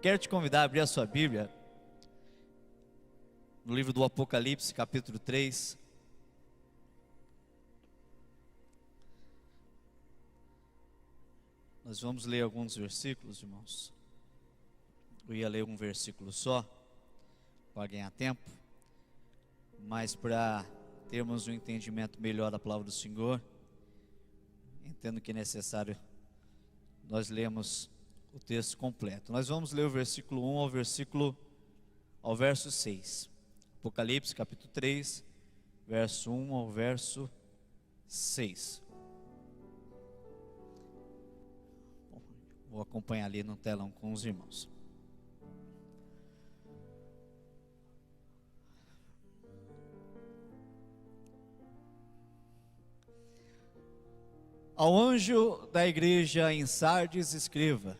quero te convidar a abrir a sua Bíblia no livro do Apocalipse, capítulo 3. Nós vamos ler alguns versículos, irmãos. Eu ia ler um versículo só, para ganhar tempo, mas para termos um entendimento melhor da palavra do Senhor, entendo que é necessário nós lermos o texto completo. Nós vamos ler o versículo 1 ao verso 6. Apocalipse capítulo 3, verso 1 ao verso 6. Vou acompanhar ali no telão com os irmãos. Ao anjo da igreja em Sardes escreva: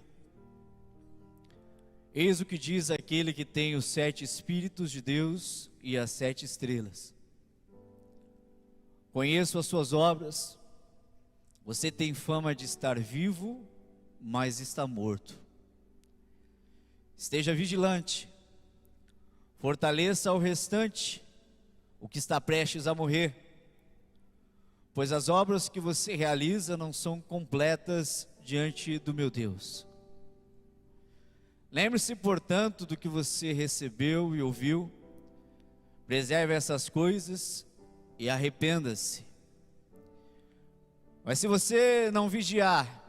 eis o que diz aquele que tem os 7 Espíritos de Deus e as 7 estrelas. Conheço as suas obras, você tem fama de estar vivo, mas está morto. Esteja vigilante, fortaleça o restante, o que está prestes a morrer, pois as obras que você realiza não são completas diante do meu Deus. Lembre-se, portanto, do que você recebeu e ouviu, preserve essas coisas e arrependa-se. Mas se você não vigiar,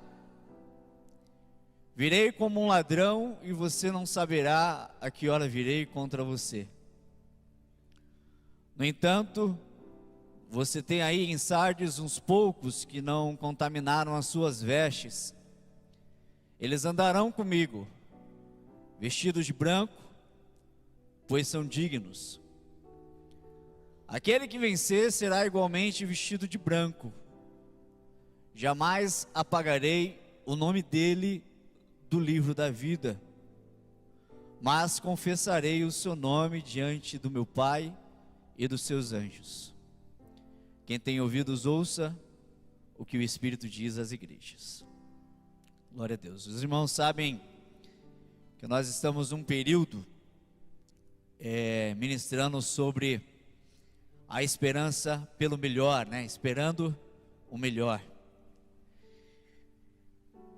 virei como um ladrão e você não saberá a que hora virei contra você. No entanto, você tem aí em Sardes uns poucos que não contaminaram as suas vestes. Eles andarão comigo, vestidos de branco, pois são dignos. Aquele que vencer será igualmente vestido de branco. Jamais apagarei o nome dele do livro da vida, mas confessarei o seu nome diante do meu Pai e dos seus anjos. Quem tem ouvidos, ouça o que o Espírito diz às igrejas. Glória a Deus. Os irmãos sabem que nós estamos num período ministrando sobre a esperança pelo melhor, né? Esperando o melhor.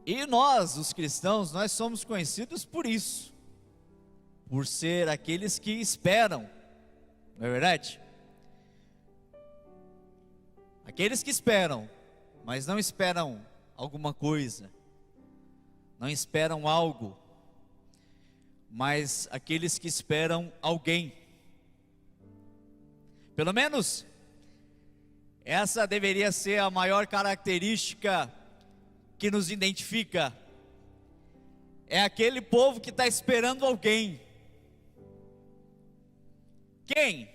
E nós, os cristãos, nós somos conhecidos por isso, por ser aqueles que esperam, não é verdade? Aqueles que esperam, mas não esperam alguma coisa, não esperam algo, mas aqueles que esperam alguém. Pelo menos, essa deveria ser a maior característica que nos identifica. É aquele povo que está esperando alguém. Quem?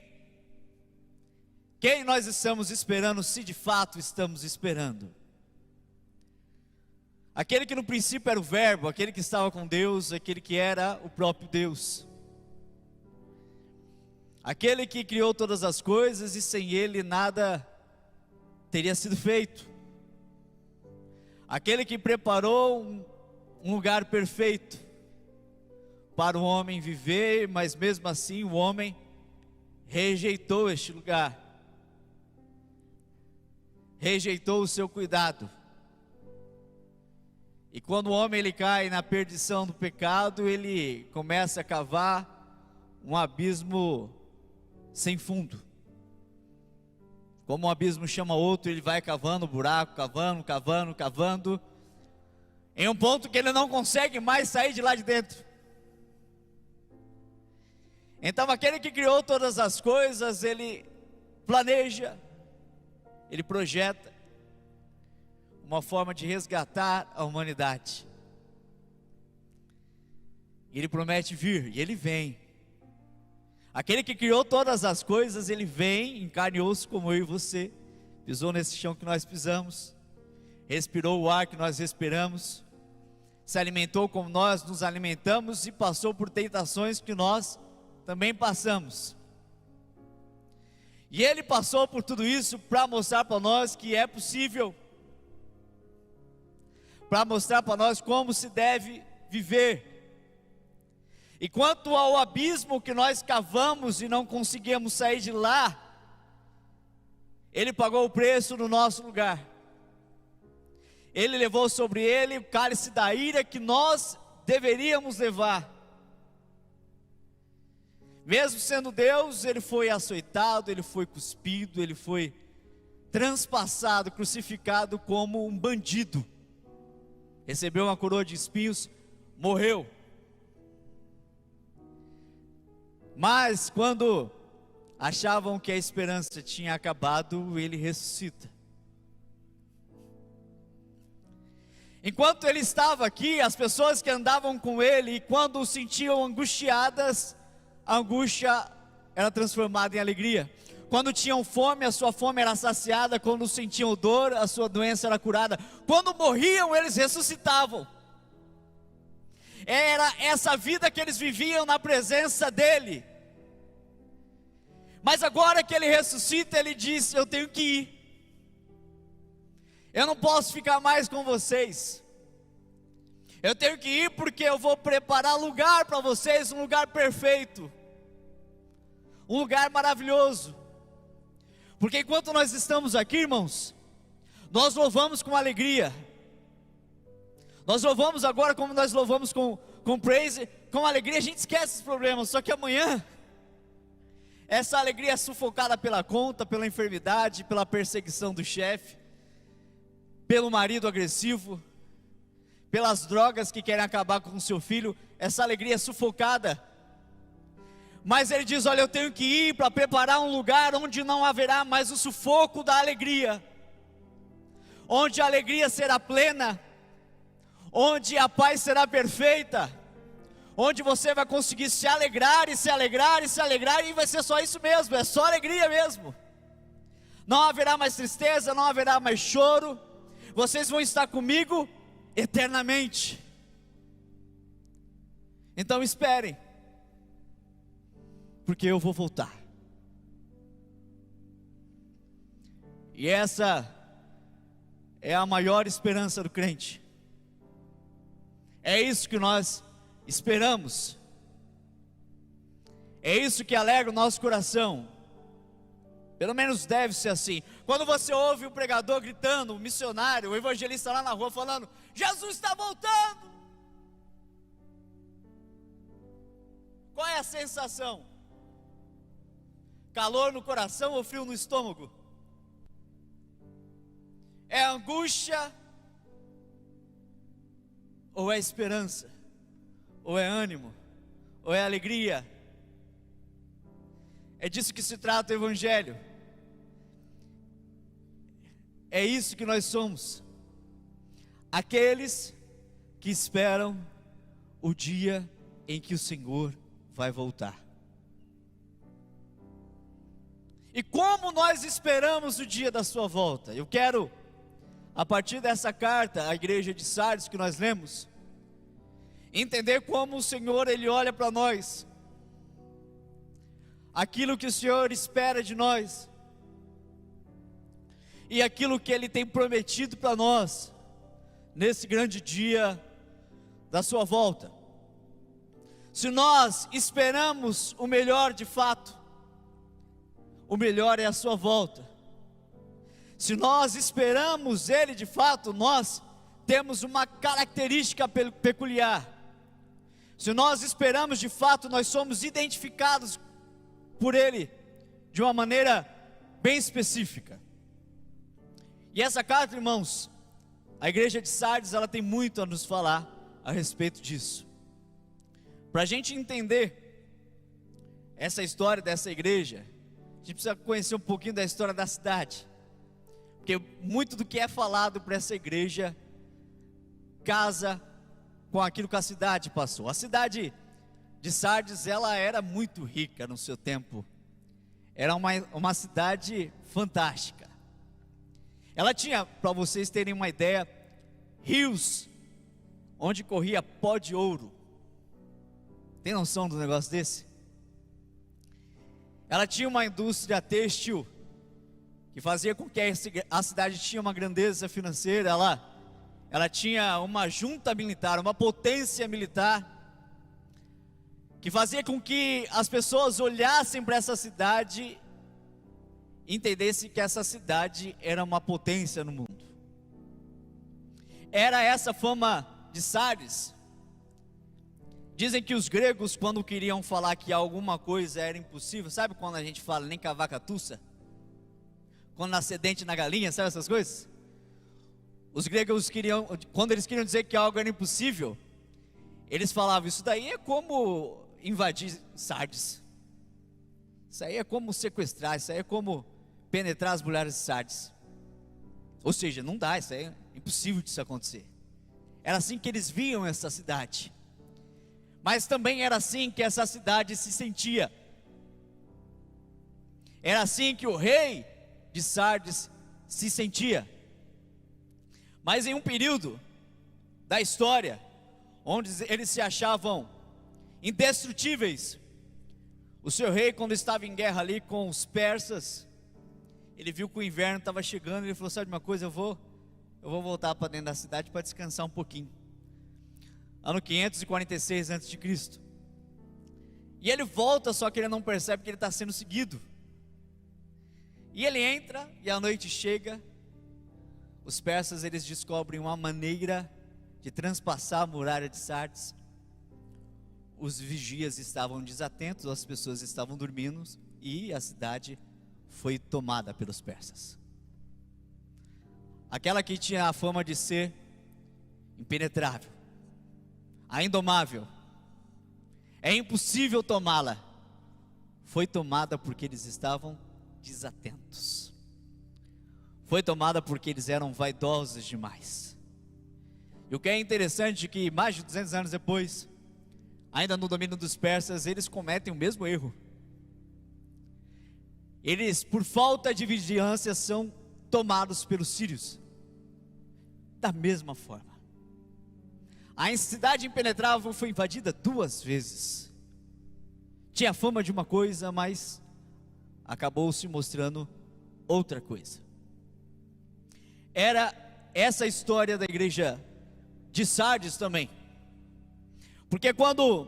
Quem nós estamos esperando, se de fato estamos esperando? Aquele que no princípio era o Verbo, aquele que estava com Deus, aquele que era o próprio Deus. Aquele que criou todas as coisas e sem Ele nada teria sido feito. Aquele que preparou um lugar perfeito para o homem viver, mas mesmo assim o homem rejeitou este lugar. Rejeitou o seu cuidado. E quando o homem ele cai na perdição do pecado, ele começa a cavar um abismo sem fundo. Como um abismo chama outro, ele vai cavando buraco, cavando, em um ponto que ele não consegue mais sair de lá de dentro. Então aquele que criou todas as coisas, ele planeja, ele projeta uma forma de resgatar a humanidade. Ele promete vir, e ele vem. Aquele que criou todas as coisas, ele vem em carne e osso como eu e você, pisou nesse chão que nós pisamos, respirou o ar que nós respiramos, se alimentou como nós nos alimentamos e passou por tentações que nós também passamos. E ele passou por tudo isso para mostrar para nós que é possível, para mostrar para nós como se deve viver. E quanto ao abismo que nós cavamos e não conseguimos sair de lá, Ele pagou o preço no nosso lugar. Ele levou sobre Ele o cálice da ira que nós deveríamos levar. Mesmo sendo Deus, Ele foi açoitado, Ele foi cuspido, Ele foi transpassado, crucificado como um bandido. Recebeu uma coroa de espinhos, morreu. Mas quando achavam que a esperança tinha acabado, Ele ressuscita. Enquanto Ele estava aqui, as pessoas que andavam com Ele, quando o sentiam angustiadas, a angústia era transformada em alegria. Quando tinham fome, a sua fome era saciada. Quando sentiam dor, a sua doença era curada. Quando morriam, eles ressuscitavam. Era essa vida que eles viviam na presença dEle. Mas agora que Ele ressuscita, Ele diz: eu tenho que ir. Eu não posso ficar mais com vocês. Eu tenho que ir porque eu vou preparar lugar para vocês, um lugar perfeito, um lugar maravilhoso. Porque enquanto nós estamos aqui, irmãos, nós louvamos com alegria. Nós louvamos agora como nós louvamos com praise, com alegria. A gente esquece os problemas, só que amanhã essa alegria é sufocada pela conta, pela enfermidade, pela perseguição do chefe, pelo marido agressivo, pelas drogas que querem acabar com o seu filho. Essa alegria é sufocada. Mas Ele diz: olha, eu tenho que ir para preparar um lugar onde não haverá mais o sufoco da alegria, onde a alegria será plena, onde a paz será perfeita, onde você vai conseguir se alegrar e se alegrar e se alegrar, e vai ser só isso mesmo, é só alegria mesmo. Não haverá mais tristeza, não haverá mais choro. Vocês vão estar comigo eternamente. Então esperem, porque eu vou voltar. E essa é a maior esperança do crente. É isso que nós esperamos. É isso que alegra o nosso coração. Pelo menos deve ser assim. Quando você ouve o pregador gritando, o missionário, o evangelista lá na rua falando: Jesus está voltando. Qual é a sensação? Calor no coração ou frio no estômago? É angústia? Ou é esperança? Ou é ânimo? Ou é alegria? É disso que se trata o evangelho. É isso que nós somos. Aqueles que esperam o dia em que o Senhor vai voltar. E como nós esperamos o dia da sua volta? Eu quero, a partir dessa carta à igreja de Sardes que nós lemos, entender como o Senhor, Ele olha para nós, aquilo que o Senhor espera de nós, e aquilo que Ele tem prometido para nós, nesse grande dia da sua volta. Se nós esperamos o melhor de fato, o melhor é a sua volta. Se nós esperamos Ele de fato, nós temos uma característica peculiar. Se nós esperamos de fato, nós somos identificados por Ele de uma maneira bem específica. E essa carta, irmãos, a igreja de Sardes, ela tem muito a nos falar a respeito disso. Para a gente entender essa história dessa igreja, a gente precisa conhecer um pouquinho da história da cidade, porque muito do que é falado para essa igreja casa com aquilo que a cidade passou. A cidade de Sardes, ela era muito rica no seu tempo. Era uma cidade fantástica. Ela tinha, para vocês terem uma ideia, rios onde corria pó de ouro. Tem noção do negócio desse? Ela tinha uma indústria têxtil que fazia com que a cidade tinha uma grandeza financeira. Ela tinha uma junta militar, uma potência militar. que fazia com que as pessoas olhassem para essa cidade e entendessem que essa cidade era uma potência no mundo. Era essa fama de Sardes. Dizem que os gregos, quando queriam falar que alguma coisa era impossível, sabe quando a gente fala nem cavaca tussa? Quando nascer dente na galinha, sabe essas coisas? Os gregos queriam, quando eles queriam dizer que algo era impossível, eles falavam, isso daí é como invadir Sardes. Isso aí é como sequestrar, isso aí é como penetrar as mulheres de Sardes. Ou seja, não dá, isso aí é impossível disso acontecer. Era assim que eles viam essa cidade. Mas também era assim que essa cidade se sentia. Era assim que o rei de Sardes se sentia. Mas em um período da história, onde eles se achavam indestrutíveis, o seu rei, quando estava em guerra ali com os persas, ele viu que o inverno estava chegando, e ele falou, sabe de uma coisa, eu vou voltar para dentro da cidade para descansar um pouquinho. Ano 546 a.C. E ele volta, só que ele não percebe que ele está sendo seguido. E ele entra, e a noite chega. Os persas, eles descobrem uma maneira de transpassar a muralha de Sardes. Os vigias estavam desatentos, as pessoas estavam dormindo, e a cidade foi tomada pelos persas. Aquela que tinha a fama de ser impenetrável, a indomável, é impossível tomá-la, foi tomada porque eles estavam desatentos. Foi tomada porque eles eram vaidosos demais. E o que é interessante é que mais de 200 anos depois, ainda no domínio dos persas, eles cometem o mesmo erro. Eles, por falta de vigilância, são tomados pelos sírios. Da mesma forma, a cidade impenetrável foi invadida 2 vezes. Tinha fama de uma coisa, mas acabou se mostrando outra coisa. Era essa a história da igreja de Sardes também. Porque quando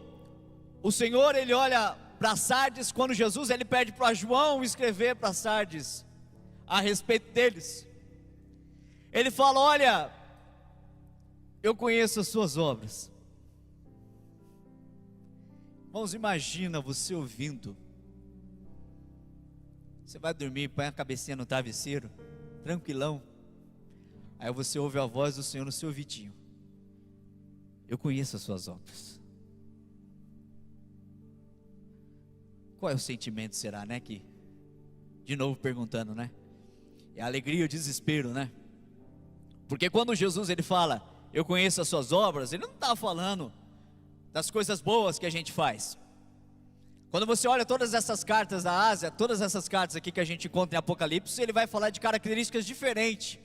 o Senhor, ele olha para Sardes, quando Jesus, ele pede para João escrever para Sardes a respeito deles, ele fala, olha, eu conheço as suas obras. Irmãos, imagina você ouvindo. Você vai dormir, põe a cabecinha no travesseiro, tranquilão. Aí você ouve a voz do Senhor no seu ouvidinho. Eu conheço as suas obras. Qual é o sentimento, será, né? Que, de novo perguntando, né? É a alegria e o desespero, né? Porque quando Jesus, ele fala, eu conheço as suas obras, ele não está falando das coisas boas que a gente faz. Quando você olha todas essas cartas da Ásia, todas essas cartas aqui que a gente encontra em Apocalipse, ele vai falar de características diferentes,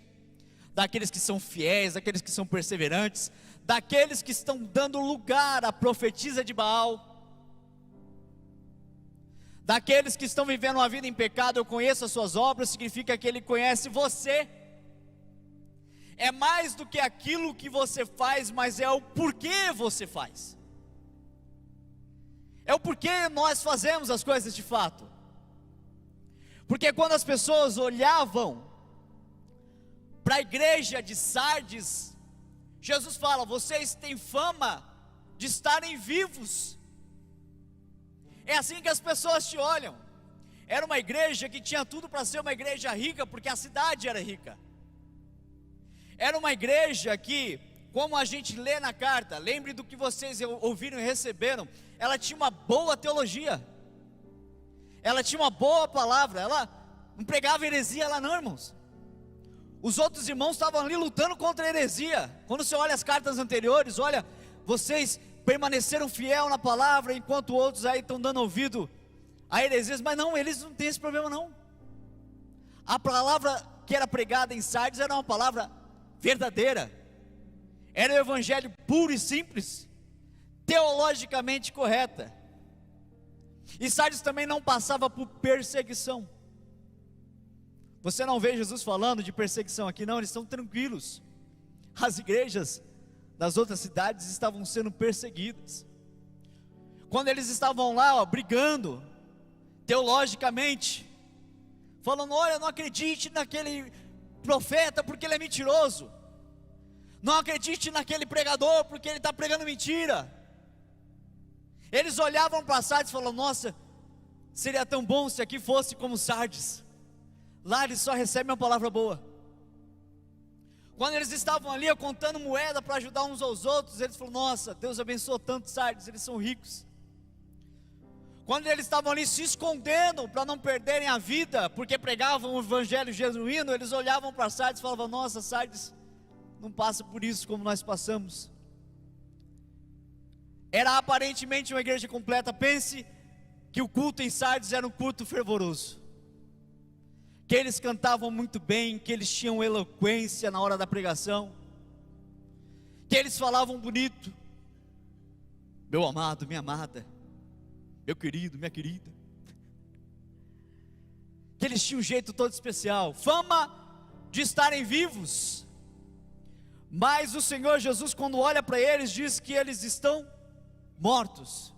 daqueles que são fiéis, daqueles que são perseverantes, daqueles que estão dando lugar à profetisa de Baal, daqueles que estão vivendo uma vida em pecado. Eu conheço as suas obras, significa que ele conhece você. É mais do que aquilo que você faz, mas é o porquê você faz. É o porquê nós fazemos as coisas de fato. Porque quando as pessoas olhavam para a igreja de Sardes, Jesus fala, vocês têm fama de estarem vivos. É assim que as pessoas te olham. Era uma igreja que tinha tudo para ser uma igreja rica, porque a cidade era rica. Era uma igreja que, como a gente lê na carta, lembre do que vocês ouviram e receberam, ela tinha uma boa teologia, ela tinha uma boa palavra, ela não pregava heresia lá não, irmãos. Os outros irmãos estavam ali lutando contra a heresia. Quando você olha as cartas anteriores, olha, vocês permaneceram fiel na palavra, enquanto outros aí estão dando ouvido a heresias, mas não, eles não têm esse problema não. A palavra que era pregada em Sardes era uma palavra verdadeira, era o evangelho puro e simples, teologicamente correta. E Sardes também não passava por perseguição. Você não vê Jesus falando de perseguição aqui, não, eles estão tranquilos. As igrejas das outras cidades estavam sendo perseguidas. Quando eles estavam lá, ó, brigando, teologicamente, falando: olha, não acredite naquele profeta porque ele é mentiroso, não acredite naquele pregador porque ele está pregando mentira. Eles olhavam para Sardes e falavam: nossa, seria tão bom se aqui fosse como Sardes, lá eles só recebem uma palavra boa. Quando eles estavam ali contando moeda para ajudar uns aos outros, eles falaram: nossa, Deus abençoou tanto Sardes, eles são ricos. Quando eles estavam ali se escondendo para não perderem a vida, porque pregavam o evangelho genuíno, eles olhavam para Sardes e falavam: nossa, Sardes não passa por isso como nós passamos. Era aparentemente uma igreja completa. Pense que o culto em Sardes era um culto fervoroso, que eles cantavam muito bem, que eles tinham eloquência na hora da pregação, que eles falavam bonito. Meu amado, minha amada, meu querido, minha querida, que eles tinham um jeito todo especial, fama de estarem vivos. Mas o Senhor Jesus, quando olha para eles, diz que eles estão mortos.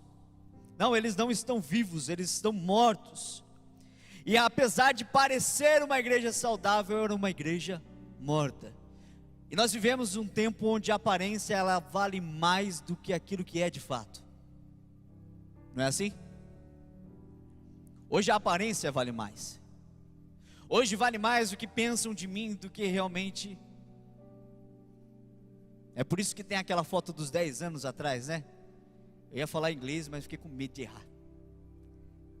Não, eles não estão vivos, eles estão mortos. E apesar de parecer uma igreja saudável, era uma igreja morta. E nós vivemos um tempo onde a aparência, ela vale mais do que aquilo que é de fato. Não é assim? Hoje a aparência vale mais. Hoje vale mais o que pensam de mim do que realmente. É por isso que tem aquela foto dos 10 anos atrás, né? Eu ia falar inglês, mas fiquei com medo de errar,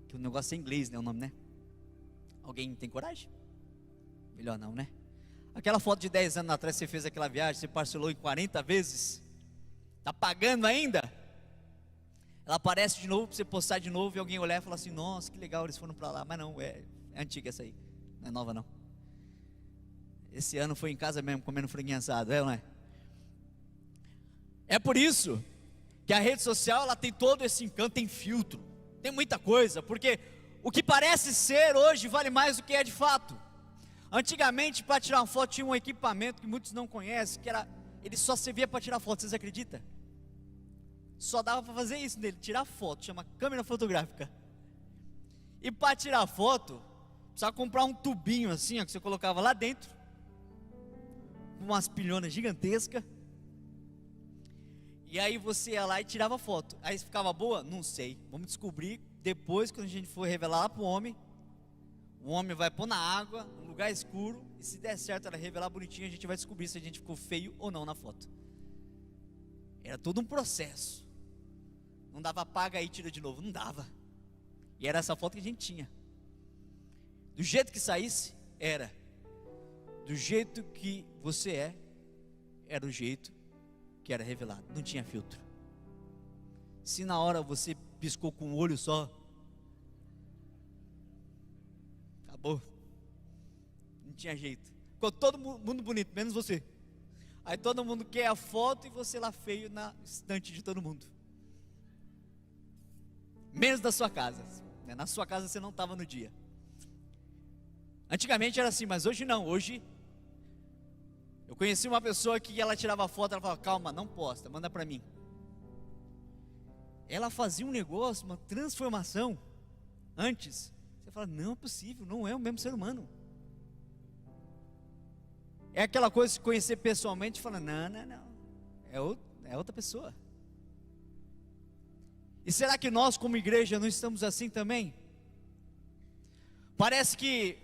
que o negócio é inglês, né, o nome, né? Alguém tem coragem? Melhor não, né? Aquela foto de 10 anos atrás, você fez aquela viagem, você parcelou em 40 vezes, está pagando ainda? Ela aparece de novo para você postar de novo, e alguém olhar e falar assim: nossa, que legal, eles foram para lá. Mas não, é antiga essa aí, não é nova não. Esse ano foi em casa mesmo, comendo franguinho assado, não é? É por isso que a rede social, ela tem todo esse encanto, tem filtro, tem muita coisa, porque o que parece ser hoje vale mais do que é de fato. Antigamente, para tirar uma foto, tinha um equipamento que muitos não conhecem, que era, ele só servia para tirar foto. Vocês acreditam? Só dava para fazer isso nele, tirar foto, chama câmera fotográfica. E para tirar foto, precisava comprar um tubinho assim, ó, que você colocava lá dentro, umas pilhonas gigantescas. E aí você ia lá e tirava foto. Aí ficava boa? Não sei, vamos descobrir depois, quando a gente for revelar lá para o homem vai pôr na água, num lugar escuro, e se der certo ela revelar bonitinho, a gente vai descobrir se a gente ficou feio ou não na foto. Era todo um processo. Não dava apaga aí, tira de novo, não dava. E era essa foto que a gente tinha. Do jeito que saísse, era. Do jeito que você era o jeito que era revelado, não tinha filtro. Se na hora você piscou com o olho só, acabou, não tinha jeito. Ficou todo mundo bonito, menos você. Aí todo mundo quer a foto e você lá feio na estante de todo mundo, menos da sua casa. Na sua casa você não estava no dia. Antigamente era assim, mas hoje não. Hoje eu conheci uma pessoa que ela tirava foto, ela falava: calma, não posta, manda para mim. Ela fazia um negócio, uma transformação. Antes, você fala: não é possível, não é o mesmo ser humano. É aquela coisa de conhecer pessoalmente e falar: não, é outra pessoa. E será que nós como igreja não estamos assim também? Parece que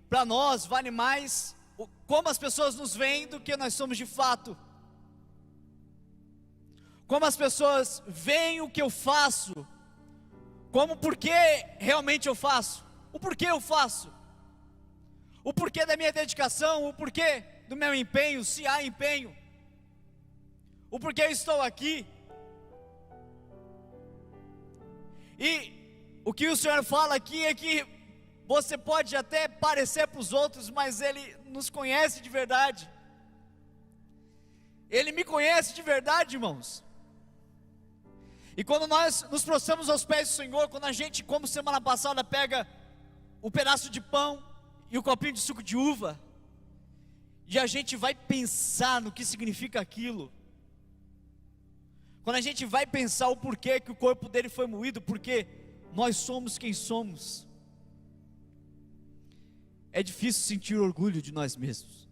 para nós vale mais como as pessoas nos veem do que nós somos de fato. Como as pessoas veem o que eu faço, como porquê realmente eu faço, o porquê eu faço, o porquê da minha dedicação, o porquê do meu empenho, se há empenho, o porquê eu estou aqui. E o que o Senhor fala aqui é que você pode até parecer para os outros, mas Ele nos conhece de verdade. Ele me conhece de verdade, irmãos. E quando nós nos prostramos aos pés do Senhor, quando a gente, como semana passada, pega o pedaço de pão e o copinho de suco de uva, e a gente vai pensar no que significa aquilo. quando a gente vai pensar o porquê que o corpo dele foi moído, porque nós somos quem somos, é difícil sentir orgulho de nós mesmos.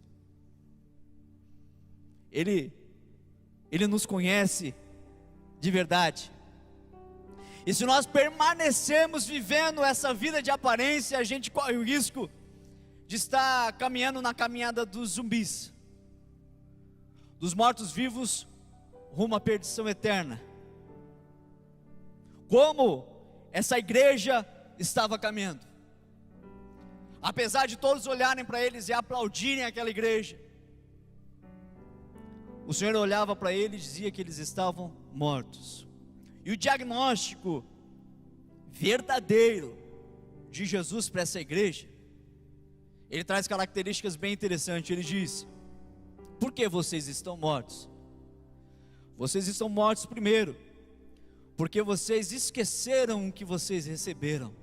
Ele nos conhece de verdade. E se nós permanecermos vivendo essa vida de aparência, a gente corre o risco de estar caminhando na caminhada dos zumbis, dos mortos-vivos, rumo à perdição eterna. Como essa igreja estava caminhando. Apesar de todos olharem para eles e aplaudirem aquela igreja, o Senhor olhava para eles e dizia que eles estavam mortos. E o diagnóstico verdadeiro de Jesus para essa igreja, ele traz características bem interessantes. Ele diz: por que vocês estão mortos? Vocês estão mortos primeiro, porque vocês esqueceram o que vocês receberam.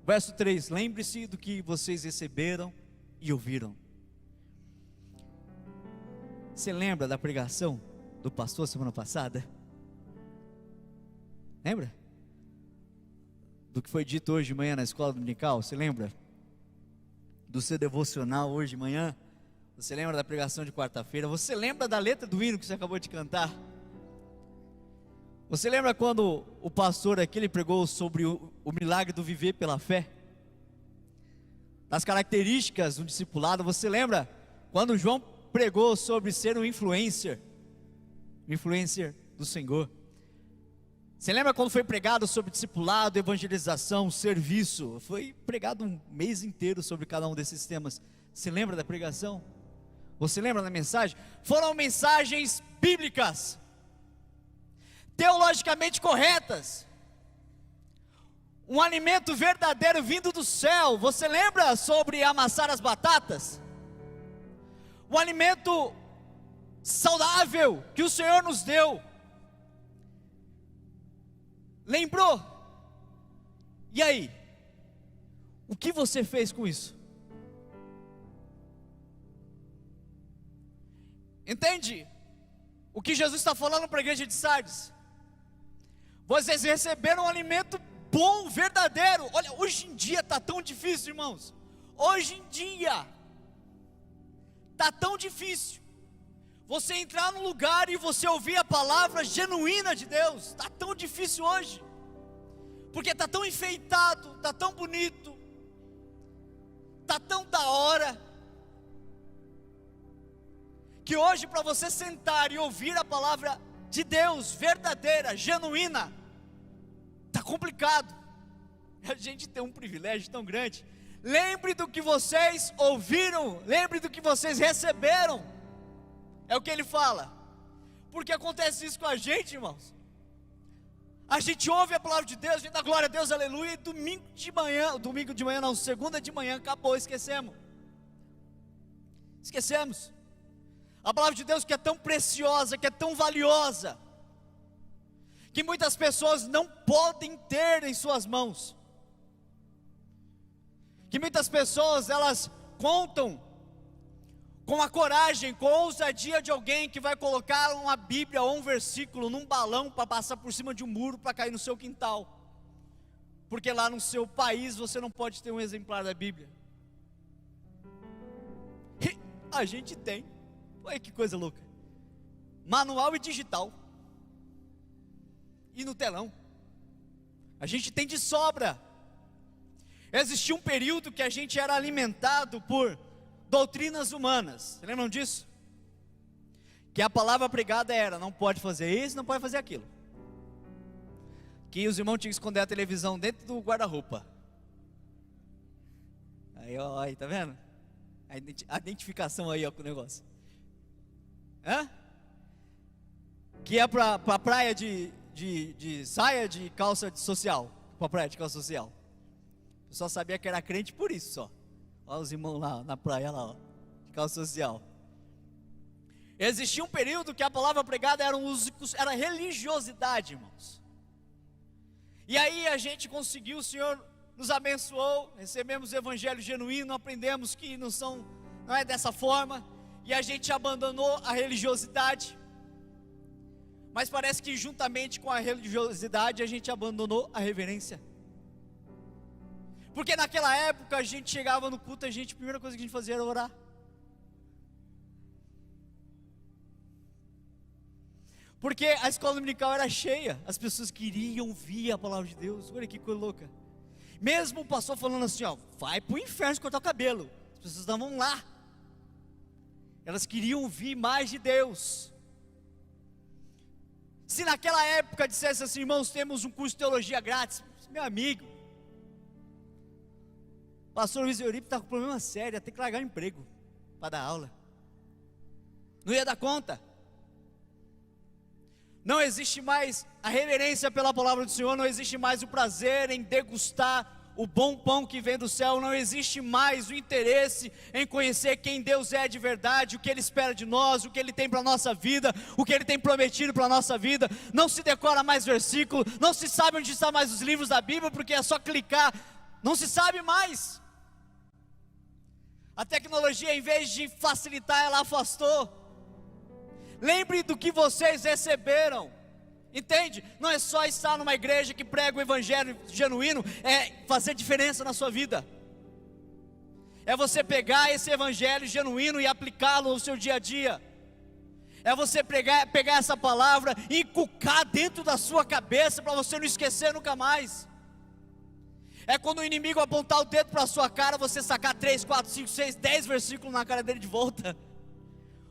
Verso 3, lembre-se do que vocês receberam e ouviram. Você lembra da pregação do pastor semana passada? Lembra? Do que foi dito hoje de manhã na escola dominical? Você lembra? Do seu devocional hoje de manhã? Você lembra da pregação de quarta-feira? Você lembra da letra do hino que você acabou de cantar? Você lembra quando o pastor aqui ele pregou sobre o milagre do viver pela fé? Das características do discipulado. Você lembra quando João pregou sobre ser um influencer do Senhor? Você lembra quando foi pregado sobre discipulado, evangelização, serviço? Foi pregado um mês inteiro sobre cada um desses temas. Você lembra da pregação? Você lembra da mensagem? Foram mensagens bíblicas, teologicamente corretas, um alimento verdadeiro vindo do céu. Você lembra sobre amassar as batatas? O alimento saudável que o Senhor nos deu. Lembrou? E aí? O que você fez com isso? Entende? O que Jesus está falando para a igreja de Sardes? Vocês receberam um alimento bom, verdadeiro. Olha, hoje em dia está tão difícil, irmãos. Hoje em dia está tão difícil você entrar num lugar e você ouvir a palavra genuína de Deus. Está tão difícil hoje, porque está tão enfeitado, está tão bonito, está tão da hora, que hoje para você sentar e ouvir a palavra de Deus, verdadeira, genuína, está complicado. A gente tem um privilégio tão grande. Lembre do que vocês ouviram, lembre do que vocês receberam. É o que ele fala. Porque acontece isso com a gente, irmãos. A gente ouve a palavra de Deus, a gente dá glória a Deus, aleluia, e segunda de manhã, acabou, esquecemos. A palavra de Deus que é tão preciosa, que é tão valiosa, que muitas pessoas não podem ter em suas mãos, que muitas pessoas elas contam com a coragem, com a ousadia de alguém que vai colocar uma Bíblia ou um versículo num balão para passar por cima de um muro para cair no seu quintal, porque lá no seu país você não pode ter um exemplar da Bíblia. E a gente tem, olha que coisa louca, manual e digital, e no telão, a gente tem de sobra. Existia um período que a gente era alimentado por doutrinas humanas, vocês lembram disso? Que a palavra pregada era, não pode fazer isso, não pode fazer aquilo, que os irmãos tinham que esconder a televisão dentro do guarda-roupa. Aí, ó, aí, tá vendo? A identificação aí, ó, com o negócio. Que é pra praia de saia de calça social, pra praia de calça social. Eu só sabia que era crente por isso só. Olha os irmãos lá na praia, lá, ó, de calça social. Existia um período que a palavra pregada era religiosidade, irmãos. E aí a gente conseguiu, o Senhor nos abençoou, recebemos o evangelho genuíno, aprendemos que não é dessa forma, e a gente abandonou a religiosidade. Mas parece que juntamente com a religiosidade a gente abandonou a reverência. Porque naquela época a gente chegava no culto, a primeira coisa que a gente fazia era orar. Porque a escola dominical era cheia, as pessoas queriam ouvir a palavra de Deus. Olha que coisa louca. Mesmo o pastor falando assim, ó, vai pro inferno cortar o cabelo, as pessoas estavam lá. Elas queriam ouvir mais de Deus. Se naquela época dissesse assim, irmãos, temos um curso de teologia grátis, meu amigo, o pastor Luiz Euripe está com problema sério, ia ter que largar o emprego para dar aula, não ia dar conta. Não existe mais a reverência pela palavra do Senhor, não existe mais o prazer em degustar o bom pão que vem do céu, não existe mais o interesse em conhecer quem Deus é de verdade, o que Ele espera de nós, o que Ele tem para a nossa vida, o que Ele tem prometido para a nossa vida. Não se decora mais versículo, não se sabe onde estão mais os livros da Bíblia, porque é só clicar, não se sabe mais. A tecnologia, em vez de facilitar, ela afastou. Lembre do que vocês receberam. Entende? Não é só estar numa igreja que prega o evangelho genuíno, é fazer diferença na sua vida. É você pegar esse evangelho genuíno e aplicá-lo no seu dia a dia. É você pegar essa palavra e inculcar dentro da sua cabeça para você não esquecer nunca mais. É quando o inimigo apontar o dedo para a sua cara, você sacar 3, 4, 5, 6, 10 versículos na cara dele de volta.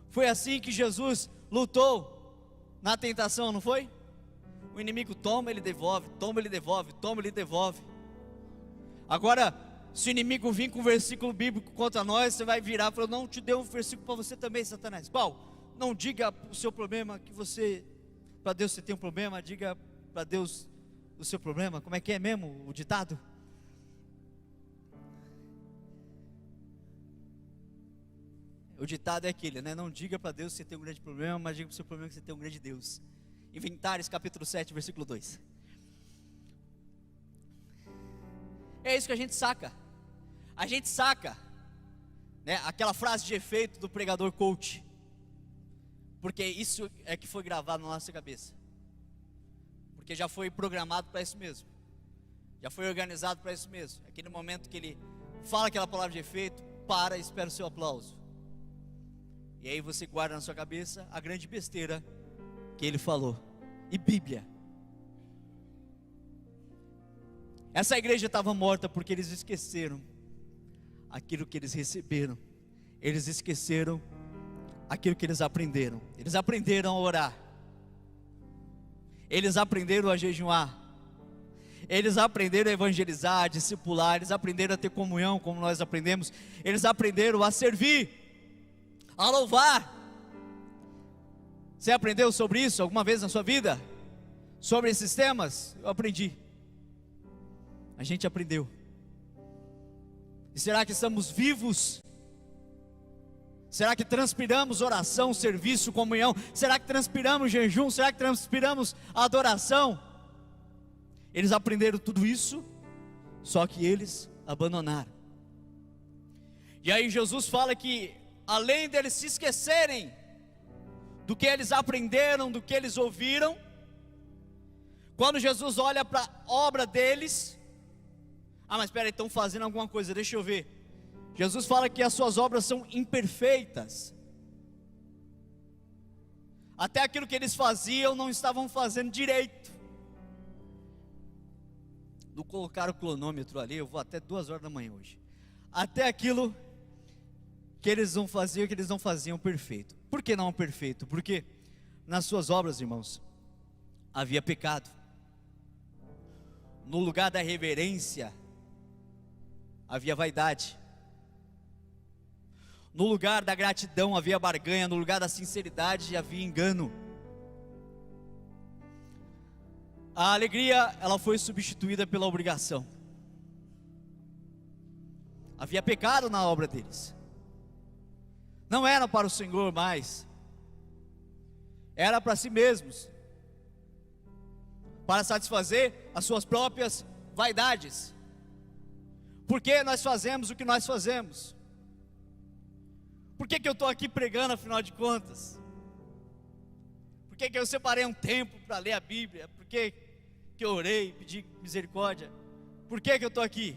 Foi assim que Jesus lutou na tentação, não foi? O inimigo toma, ele devolve, toma, ele devolve, toma, ele devolve. Agora, se o inimigo vir com um versículo bíblico contra nós, você vai virar e falar, não, te deu um versículo para você também, Satanás. Qual? Não diga o seu problema, que você, para Deus você tem um problema, diga para Deus o seu problema. Como é que é mesmo o ditado? O ditado é aquele, né? Não diga para Deus que você tem um grande problema, mas diga para o seu problema que você tem um grande Deus. Inventários, capítulo 7, versículo 2. É isso que a gente saca. A gente saca, né, aquela frase de efeito do pregador coach. Porque isso é que foi gravado na nossa cabeça. Porque já foi programado para isso mesmo. Já foi organizado para isso mesmo. Aquele momento que ele fala aquela palavra de efeito, para e espera o seu aplauso. E aí você guarda na sua cabeça a grande besteira que ele falou. E Bíblia. Essa igreja estava morta porque eles esqueceram aquilo que eles receberam. Eles esqueceram aquilo que eles aprenderam. Eles aprenderam a orar. Eles aprenderam a jejuar. Eles aprenderam a evangelizar, a discipular. Eles aprenderam a ter comunhão, como nós aprendemos. Eles aprenderam a servir, a louvar. Você aprendeu sobre isso alguma vez na sua vida? Sobre esses temas? Eu aprendi. A gente aprendeu. E será que estamos vivos? Será que transpiramos oração, serviço, comunhão? Será que transpiramos jejum? Será que transpiramos adoração? Eles aprenderam tudo isso, só que eles abandonaram. E aí Jesus fala que além deles se esquecerem do que eles aprenderam, do que eles ouviram, quando Jesus olha para a obra deles, mas espera aí, estão fazendo alguma coisa, deixa eu ver. Jesus fala que as suas obras são imperfeitas. Até aquilo que eles faziam não estavam fazendo direito. Não colocaram o cronômetro ali, eu vou até 2 horas da manhã hoje. Até aquilo que eles não faziam, que eles não faziam perfeito. Por que não perfeito? Porque nas suas obras, irmãos, havia pecado. No lugar da reverência, havia vaidade. No lugar da gratidão havia barganha. No lugar da sinceridade havia engano. A alegria, ela foi substituída pela obrigação. Havia pecado na obra deles. Não era para o Senhor mais, era para si mesmos, para satisfazer as suas próprias vaidades. Por que nós fazemos o que nós fazemos? Por que eu estou aqui pregando afinal de contas? Por que eu separei um tempo para ler a Bíblia? Por que eu orei, pedi misericórdia? Por que eu estou aqui?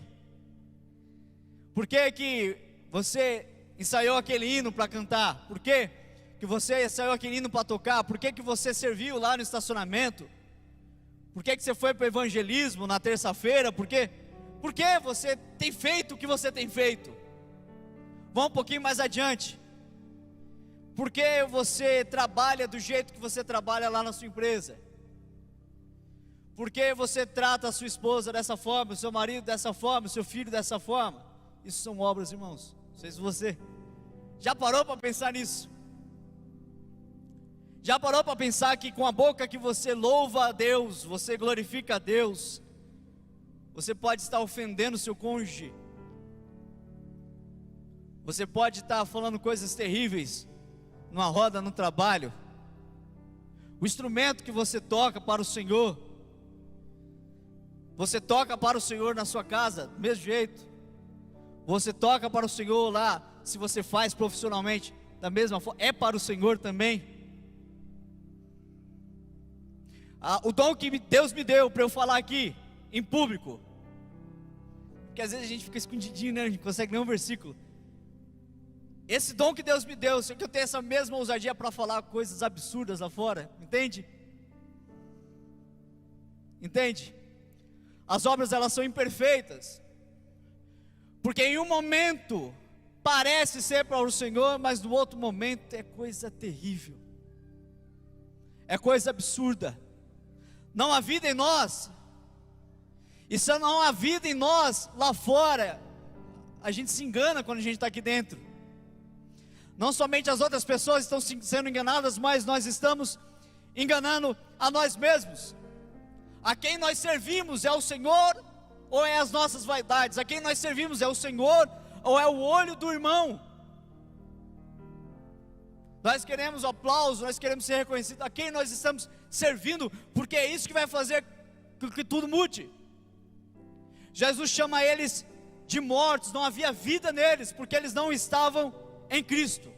Por que você ensaiou aquele hino para cantar? Por que você ensaiou aquele hino para tocar? Por que você serviu lá no estacionamento? Por que você foi para o evangelismo na terça-feira? Por que você tem feito o que você tem feito? Vamos um pouquinho mais adiante. Por que você trabalha do jeito que você trabalha lá na sua empresa? Por que você trata a sua esposa dessa forma, o seu marido dessa forma, o seu filho dessa forma? Isso são obras, irmãos. Não sei se você já parou para pensar nisso. Já parou para pensar que com a boca que você louva a Deus, você glorifica a Deus, você pode estar ofendendo o seu cônjuge, você pode estar falando coisas terríveis numa roda no trabalho. O instrumento que você toca para o Senhor, você toca para o Senhor na sua casa, do mesmo jeito. Você toca para o Senhor lá, se você faz profissionalmente, da mesma forma, é para o Senhor também. O dom que Deus me deu para eu falar aqui, em público, porque às vezes a gente fica escondidinho, né? A gente não consegue ler um versículo. Esse dom que Deus me deu, sei que eu tenho essa mesma ousadia para falar coisas absurdas lá fora, entende? Entende? As obras, elas são imperfeitas, porque em um momento parece ser para o Senhor, mas no outro momento é coisa terrível, é coisa absurda. Não há vida em nós, e se não há vida em nós lá fora, a gente se engana quando a gente está aqui dentro. Não somente as outras pessoas estão sendo enganadas, mas nós estamos enganando a nós mesmos. A quem nós servimos é o Senhor ou é as nossas vaidades? A quem nós servimos é o Senhor ou é o olho do irmão? Nós queremos aplauso, nós queremos ser reconhecidos. A quem nós estamos servindo? Porque é isso que vai fazer com que tudo mude. Jesus chama eles de mortos, não havia vida neles, porque eles não estavam em Cristo.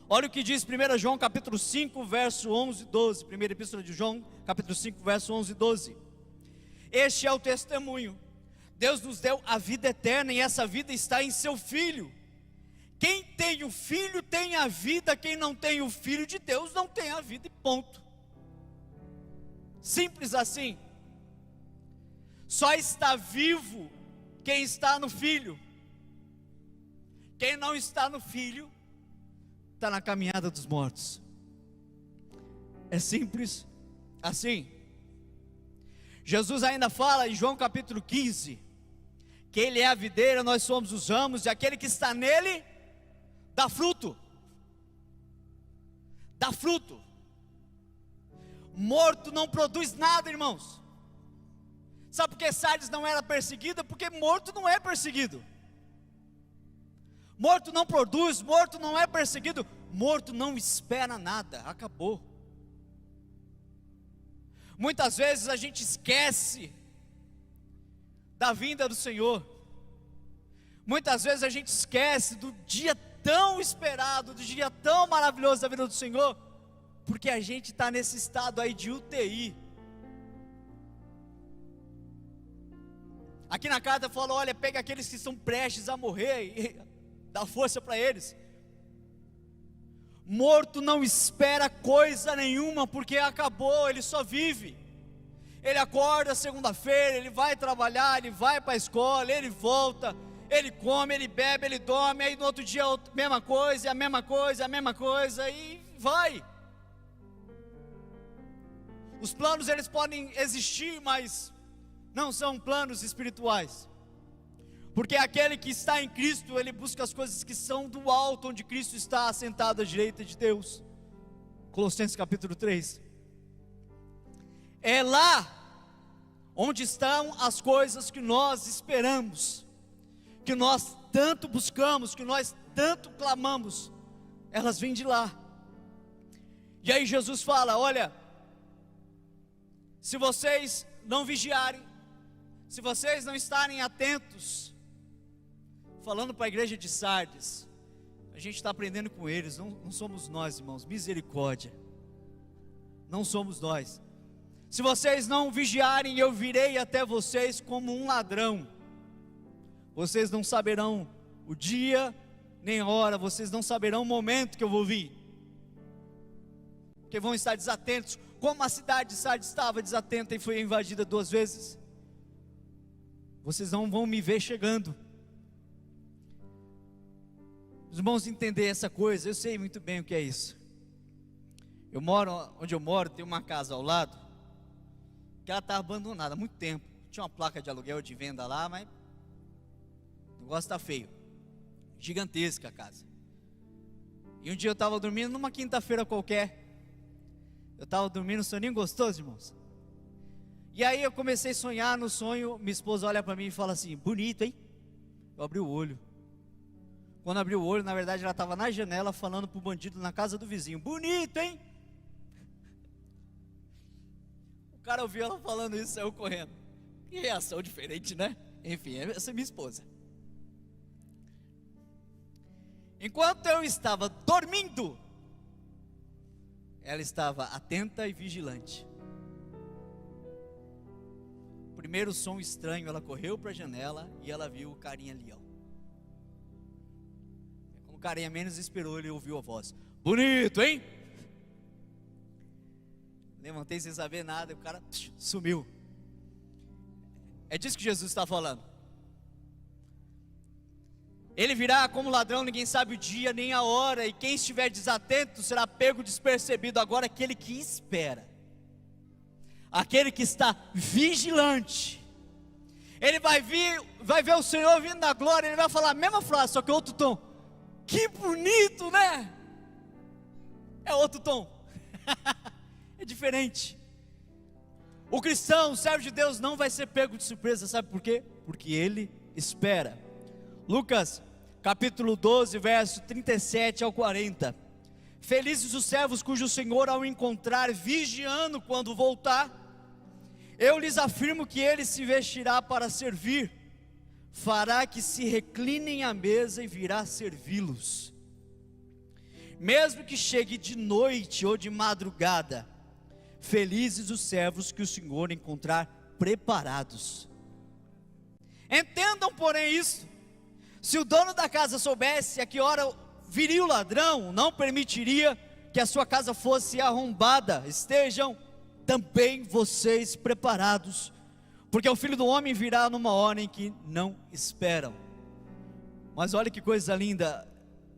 Olha o que diz 1 João capítulo 5, verso 11 e 12. Primeira epístola de João, capítulo 5, verso 11 e 12. Este é o testemunho: Deus nos deu a vida eterna, e essa vida está em seu Filho. Quem tem o Filho tem a vida, quem não tem o Filho de Deus não tem a vida, e ponto. Simples assim. Só está vivo quem está no Filho. Quem não está no Filho está na caminhada dos mortos. É simples assim. Jesus ainda fala em João capítulo 15 que Ele é a videira, nós somos os ramos, e aquele que está nele dá fruto. Dá fruto. Morto não produz nada, irmãos. Sabe por que Sardes não era perseguida? Porque morto não é perseguido. Morto não produz, morto não é perseguido, morto não espera nada, acabou. Muitas vezes a gente esquece da vinda do Senhor. Muitas vezes a gente esquece do dia tão esperado, do dia tão maravilhoso da vida do Senhor, porque a gente está nesse estado aí de UTI. Aqui na carta fala: olha, pega aqueles que estão prestes a morrer e dá força para eles. Morto não espera coisa nenhuma, porque acabou, ele só vive. Ele acorda segunda-feira, ele vai trabalhar, ele vai para a escola, ele volta, ele come, ele bebe, ele dorme, aí no outro dia a mesma coisa, a mesma coisa, a mesma coisa, e vai. Os planos, eles podem existir, mas não são planos espirituais. Porque aquele que está em Cristo, ele busca as coisas que são do alto, onde Cristo está assentado à direita de Deus. Colossenses capítulo 3. É lá onde estão as coisas que nós esperamos, que nós tanto buscamos, que nós tanto clamamos. Elas vêm de lá. E aí Jesus fala: olha, se vocês não vigiarem, se vocês não estarem atentos, falando para a igreja de Sardes, a gente está aprendendo com eles, não somos nós, irmãos, misericórdia. não somos nós. Se vocês não vigiarem, eu virei até vocês como um ladrão. Vocês não saberão o dia nem a hora, vocês não saberão o momento que eu vou vir, porque vão estar desatentos, como a cidade de Sardes estava desatenta e foi invadida 2 vezes. Vocês não vão me ver chegando. Os irmãos entender essa coisa, eu sei muito bem o que é isso. Onde eu moro, tem uma casa ao lado, que ela está abandonada há muito tempo. Tinha uma placa de aluguel de venda lá, mas o negócio está feio. Gigantesca a casa. E um dia eu estava dormindo numa quinta-feira qualquer. Eu estava dormindo, soninho gostoso, irmãos. E aí eu comecei a sonhar. No sonho, minha esposa olha para mim e fala assim: bonito, hein? Eu abri o olho. Quando abri o olho, na verdade ela estava na janela falando para o bandido na casa do vizinho: bonito, hein? O cara ouviu ela falando isso e saiu correndo. Que reação diferente, né? Enfim, essa é minha esposa. Enquanto eu estava dormindo, ela estava atenta e vigilante. Primeiro som estranho, ela correu para a janela e ela viu o carinha ali, ó. Quando o carinha menos esperou, ele ouviu a voz: bonito, hein? Levantei sem saber nada, e o cara sumiu. É disso que Jesus está falando. Ele virá como ladrão, ninguém sabe o dia nem a hora, e quem estiver desatento será pego despercebido. Agora aquele que espera, aquele que está vigilante, ele vai ver o Senhor vindo na glória, ele vai falar a mesma frase, só que outro tom. Que bonito, né? É outro tom. É diferente. O cristão, o servo de Deus, não vai ser pego de surpresa, sabe por quê? Porque ele espera. Lucas capítulo 12, verso 37 ao 40. Felizes os servos cujo Senhor ao encontrar vigiando quando voltar. Eu lhes afirmo que ele se vestirá para servir, fará que se reclinem à mesa e virá servi-los. Mesmo que chegue de noite ou de madrugada, felizes os servos que o Senhor encontrar preparados. Entendam, porém, isso: se o dono da casa soubesse a que hora viria o ladrão, não permitiria que a sua casa fosse arrombada. Estejam também vocês preparados, porque o Filho do Homem virá numa hora em que não esperam. Mas olha que coisa linda,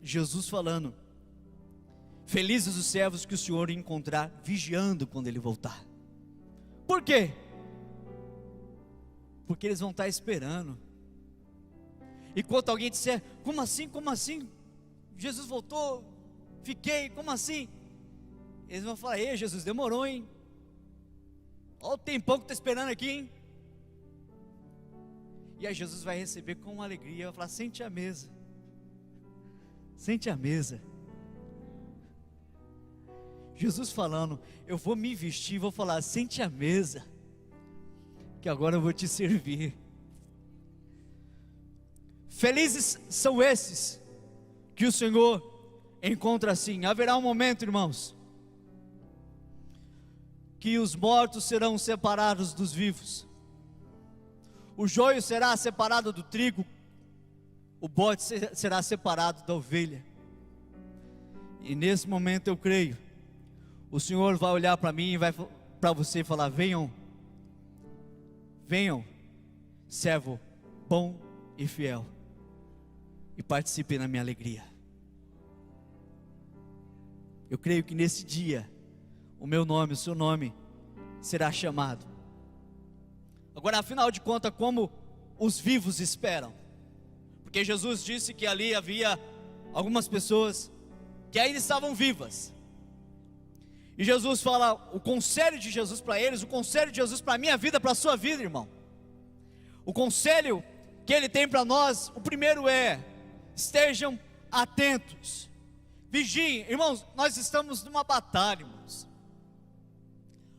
Jesus falando: felizes os servos que o Senhor encontrar vigiando quando ele voltar. Por quê? Porque eles vão estar esperando. E quando alguém disser: como assim, como assim? Jesus voltou, fiquei, como assim? Eles vão falar: ei, Jesus, demorou, hein? Olha o tempão que está esperando aqui, hein? E aí Jesus vai receber com alegria, vai falar: sente à mesa, sente à mesa. Jesus falando: eu vou me vestir, vou falar: sente à mesa, que agora eu vou te servir. Felizes são esses que o Senhor encontra assim. Haverá um momento, irmãos, que os mortos serão separados dos vivos. O joio será separado do trigo, o bode será separado da ovelha. E nesse momento eu creio, o Senhor vai olhar para mim e vai para você e falar: venham, venham, servo bom e fiel, e participe na minha alegria. Eu creio que nesse dia, o meu nome, o seu nome, será chamado. Agora, afinal de contas, como os vivos esperam? Porque Jesus disse que ali havia algumas pessoas que ainda estavam vivas. E Jesus fala, o conselho de Jesus para eles, o conselho de Jesus para a minha vida, para a sua vida, irmão. O conselho que Ele tem para nós, o primeiro é: estejam atentos, vigiem. Irmãos, nós estamos numa batalha, irmãos.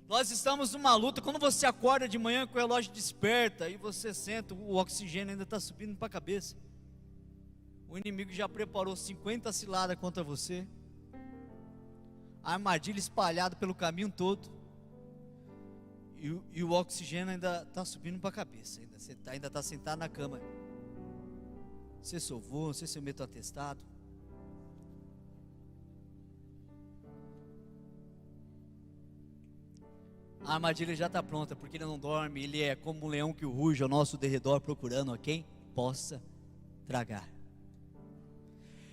Nós estamos numa luta. Quando você acorda de manhã com o relógio desperta, e você senta, o oxigênio ainda está subindo para a cabeça. O inimigo já preparou 50 ciladas contra você. a armadilha espalhada pelo caminho todo, e o oxigênio ainda está subindo para a cabeça, você ainda está sentado na cama. Não sei se eu vou, não sei se eu meto atestado. A armadilha já está pronta, porque ele não dorme, ele é como um leão que ruge ao nosso derredor, procurando a quem possa tragar.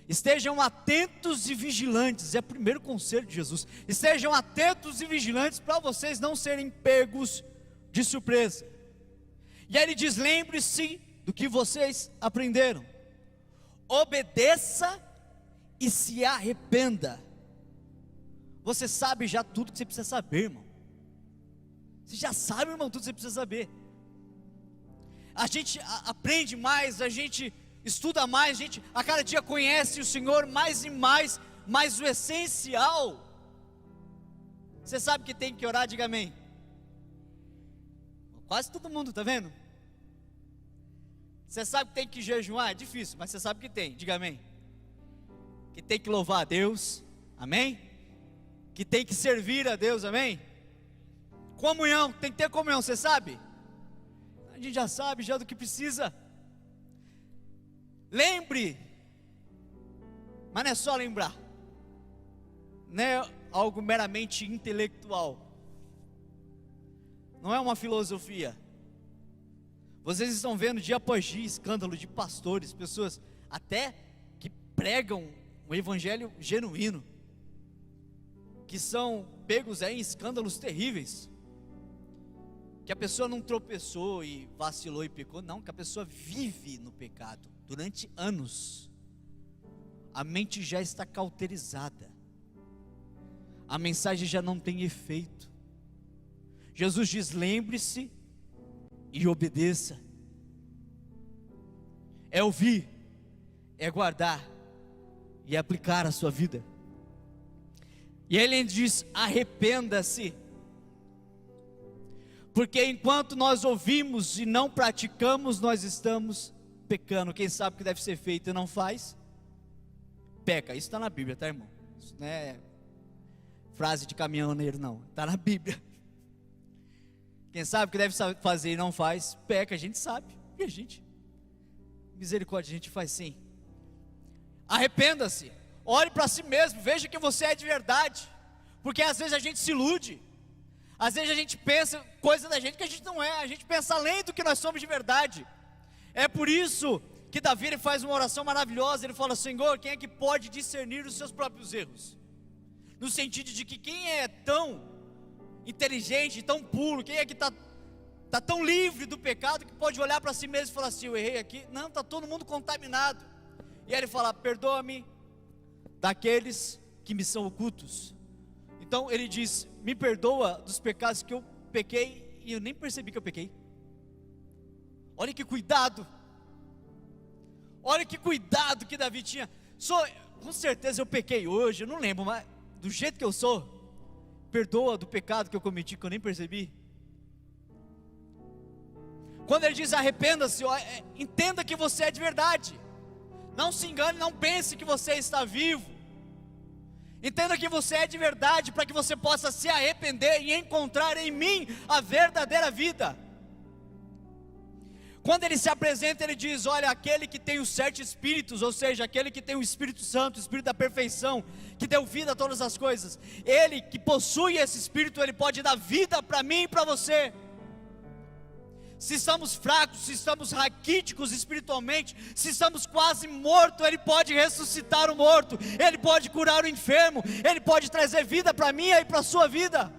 Estejam atentos e vigilantes, é o primeiro conselho de Jesus. Estejam atentos e vigilantes para vocês não serem pegos de surpresa. E aí ele diz: lembre-se do que vocês aprenderam, obedeça e se arrependa. Você sabe já tudo que você precisa saber, irmão. Você já sabe, irmão, tudo que você precisa saber. A gente aprende mais, a gente estuda mais, a gente a cada dia conhece o Senhor mais e mais, mas o essencial, você sabe que tem que orar, diga amém. Quase todo mundo, está vendo? Você sabe que tem que jejuar, é difícil, mas você sabe que tem, diga amém. Que tem que louvar a Deus, amém? Que tem que servir a Deus, amém? Comunhão, tem que ter comunhão, você sabe? A gente já sabe já do que precisa. Lembre, mas não é só lembrar, não é algo meramente intelectual, não é uma filosofia. Vocês estão vendo dia após dia escândalo de pastores, pessoas até que pregam um evangelho genuíno, que são pegos em escândalos terríveis, que a pessoa não tropeçou e vacilou e pecou, não, que a pessoa vive no pecado durante anos, a mente já está cauterizada, a mensagem já não tem efeito. Jesus diz: lembre-se e obedeça. É ouvir, é guardar e aplicar a sua vida. E ele diz: arrependa-se. Porque enquanto nós ouvimos e não praticamos, nós estamos pecando. Quem sabe o que deve ser feito e não faz, peca. Isso está na Bíblia, tá, irmão? Isso não é frase de caminhoneiro, não. Está na Bíblia. Quem sabe o que deve fazer e não faz, peca. A gente sabe. E a gente, misericórdia, a gente faz sim. Arrependa-se. Olhe para si mesmo. Veja que você é de verdade. Porque às vezes a gente se ilude. Às vezes a gente pensa coisa da gente que a gente não é. A gente pensa além do que nós somos de verdade. É por isso que Davi ele faz uma oração maravilhosa. Ele fala: Senhor, quem é que pode discernir os seus próprios erros? No sentido de que quem é tão inteligente, tão puro, quem é que está tão livre do pecado, que pode olhar para si mesmo e falar assim: eu errei aqui. Não, está todo mundo contaminado. E aí ele fala: perdoa-me daqueles que me são ocultos. Então ele diz: me perdoa dos pecados que eu pequei e eu nem percebi que eu pequei. Olha que cuidado. Olha que cuidado que Davi tinha. Com certeza eu pequei hoje, eu não lembro, mas do jeito que eu sou, perdoa do pecado que eu cometi, que eu nem percebi. Quando ele diz arrependa-se, entenda que você é de verdade. Não se engane, não pense que você está vivo. Entenda que você é de verdade, para que você possa se arrepender e encontrar em mim a verdadeira vida. Quando ele se apresenta, ele diz: olha, aquele que tem os 7 espíritos, ou seja, aquele que tem o Espírito Santo, o Espírito da perfeição, que deu vida a todas as coisas, ele que possui esse Espírito, ele pode dar vida para mim e para você. Se estamos fracos, se estamos raquíticos espiritualmente, se estamos quase mortos, ele pode ressuscitar o morto, ele pode curar o enfermo, ele pode trazer vida para mim e para a sua vida.